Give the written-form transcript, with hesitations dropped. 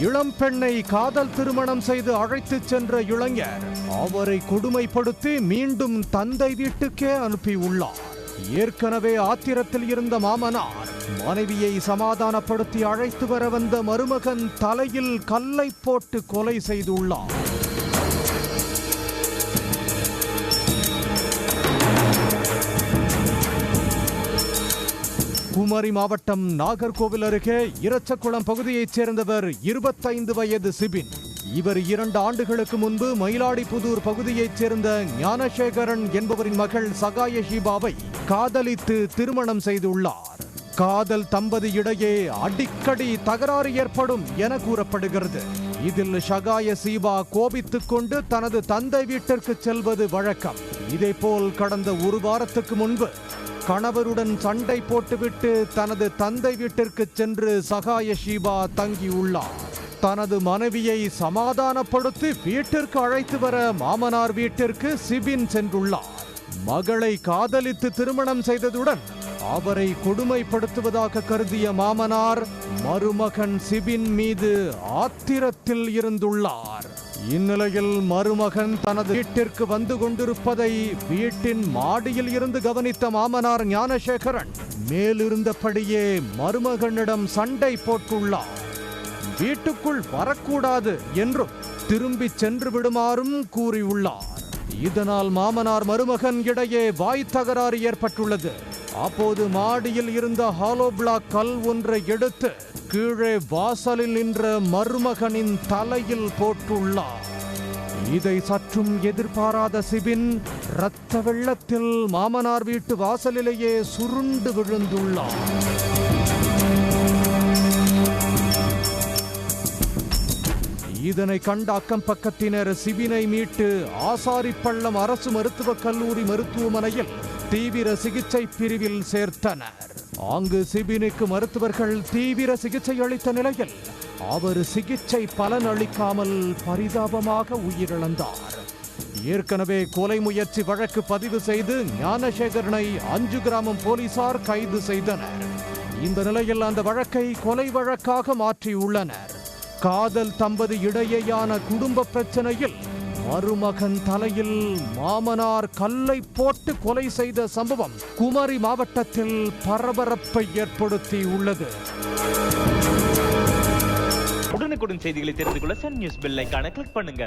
இளம் பெண்ணை காதல் திருமணம் செய்து அழைத்துச் சென்ற இளைஞர் அவரை கொடுமைப்படுத்தி மீண்டும் தந்தை வீட்டுக்கே அனுப்பியுள்ளார். ஏற்கனவே ஆத்திரத்தில் இருந்த மாமனார் மனைவியை சமாதானப்படுத்தி அழைத்து வர வந்த மருமகன் தலையில் கல்லை போட்டு கொலை செய்துள்ளார். குமரி மாவட்டம் நாகர்கோவில் அருகே இரச்சகுளம் பகுதியைச் சேர்ந்தவர் 25 வயது சிபின். இவர் 2 ஆண்டுகளுக்கு முன்பு மயிலாடிப்புதூர் பகுதியைச் சேர்ந்த ஞானசேகரன் என்பவரின் மகள் சகாய ஷீபாவை காதலித்து திருமணம் செய்துள்ளார். காதல் தம்பதி இடையே அடிக்கடி தகராறு ஏற்படும் என கூறப்படுகிறது. இதில் சகாய சீபா கோபித்துக் கொண்டு தனது தந்தை வீட்டிற்கு செல்வது வழக்கம். இதேபோல் கடந்த 1 வாரத்துக்கு முன்பு கணவருடன் சண்டை போட்டுவிட்டு தனது தந்தை வீட்டிற்கு சென்று சகாய ஷீபா தங்கியுள்ளார். தனது மனைவியை சமாதானப்படுத்தி வீட்டிற்கு அழைத்து வர மாமனார் வீட்டிற்கு சிபின் சென்றுள்ளார். மகளை காதலித்து திருமணம் செய்ததுடன் அவரை கொடுமைப்படுத்துவதாக கருதிய மாமனார் மருமகன் சிபின் மீது ஆத்திரத்தில் இருந்துள்ளார். இந்நிலையில் மருமகன் தனது வீட்டிற்கு வந்து கொண்டிருப்பதை வீட்டின் மாடியில் இருந்து கவனித்த மாமனார் ஞானசேகரன் மேலிருந்தபடியே மருமகனிடம் சண்டை போட்டுள்ளார். வீட்டுக்குள் வரக்கூடாது என்றும் திரும்பி சென்று விடுமாறும் கூறியுள்ளார். இதனால் மாமனார் மருமகன் இடையே வாய் தகராறு ஏற்பட்டுள்ளது. அப்போது மாடியில் இருந்த ஹாலோ பிளாக் கல் ஒன்றை எடுத்து கீழே வாசலில் நின்ற மருமகனின் தலையில் போட்டுள்ளார். இதை சற்றும் எதிர்பாராத சிபின் இரத்த வெள்ளத்தில் மாமனார் வீட்டு வாசலிலேயே சுருண்டு விழுந்துள்ளார். இதனை கண்ட அக்கம் பக்கத்தினர் சிபினை மீட்டு ஆசாரிப்பள்ளம் அரசு மருத்துவக் கல்லூரி மருத்துவமனையில் தீவிர சிகிச்சை பிரிவில் சேர்த்தனர். அங்கு சிபினுக்கு மருத்துவர்கள் தீவிர சிகிச்சை அளித்த நிலையில் அவர் சிகிச்சை பலனளிக்காமல் பரிதாபமாக உயிரிழந்தார். ஏற்கனவே கொலை முயற்சி வழக்கு பதிவு செய்து ஞானசேகரனை 5 கிராமம் போலீசார் கைது செய்தனர். இந்த நிலையில் அந்த வழக்கை கொலை வழக்காக மாற்றியுள்ளனர். காதல் தம்பதி இடையேயான குடும்ப பிரச்சனையில் மருமகன் தலையில் மாமனார் கல்லை போட்டு கொலை செய்த சம்பவம் குமரி மாவட்டத்தில் பரபரப்பை ஏற்படுத்தி உள்ளது. உடனுக்குடன் செய்திகளை தெரிந்து கொள்ள சன் நியூஸ் பெல் ஐகானை கிளிக் பண்ணுங்க.